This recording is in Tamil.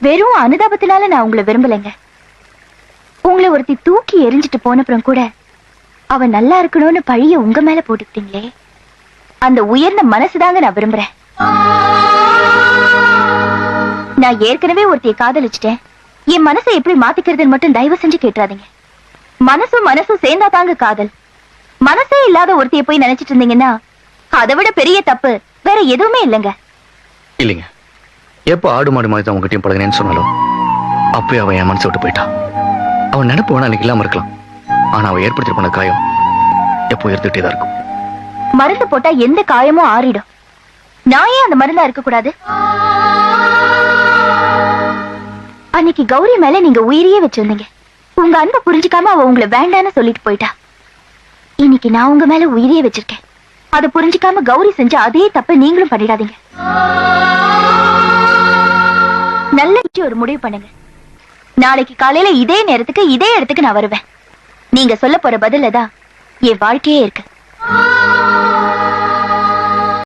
வெறும் அனுதாபத்தினால நான் உங்களை விரும்பலைங்க. உங்களை ஒருத்தி தூக்கி எரிஞ்சிட்டு போனப்புறம் கூட அவ நல்லா இருக்கணும்னு பழிய உங்க மேல போட்டுக்கிட்டீங்களே, அந்த உயர்ந்த மனசுதாங்க நான் விரும்புறேன். நான் ஏற்கனவே ஒருத்திய காதலிச்சிட்டேன், என் மனசை எப்படி மாத்திக்கிறதுன்னு மட்டும் தயவு செஞ்சு கேட்டுறாதீங்க. மனசும் சேர்ந்தா தாங்க காதல். மனசே இல்லாத ஒருத்திய போய் நினைச்சிட்டு இருந்தீங்கன்னா அதை விட பெரிய தப்பு வேற எதுவுமே இல்லைங்க. இல்லைங்க, எப்போ ஆடு மாடு மாதிரி தான் உங்ககிட்டயும் பழகினேன்னு சொன்னாலும் அப்பயே அவன் என் மனசை விட்டு போயிட்டா. அவன் நினைப்பு வேணா அன்னைக்கு இல்லாம இருக்கலாம், ஆனா அவன் ஏற்படுத்தி போன காயம் எப்போ இருந்துட்டே தான் இருக்கும். மருந்து போட்டா எந்த காயமும் ஆறிடும். நான் ஏன் அந்த மருந்தா இருக்க கூடாது? அன்னைக்கு கௌரி மேல நீங்க உயிரியே வச்சிருந்தீங்க. உங்க அன்பை புரிஞ்சுக்காம அவ உங்களை வேண்டான்னு சொல்லிட்டு போயிட்டா. இன்னைக்கு நான் உங்க மேல உயிரியே வச்சிருக்கேன். அதை புரிஞ்சுக்காம கௌரி செஞ்ச அதே தப்ப நீங்களும் பண்ணிடாதீங்க. நல்ல ஒரு முடிவு பண்ணுங்க. நாளைக்கு காலையில இதே நேரத்துக்கு இதே இடத்துக்கு நான் வருவேன். நீங்க சொல்ல போற பதில தான் என் வாழ்க்கையே இருக்கு.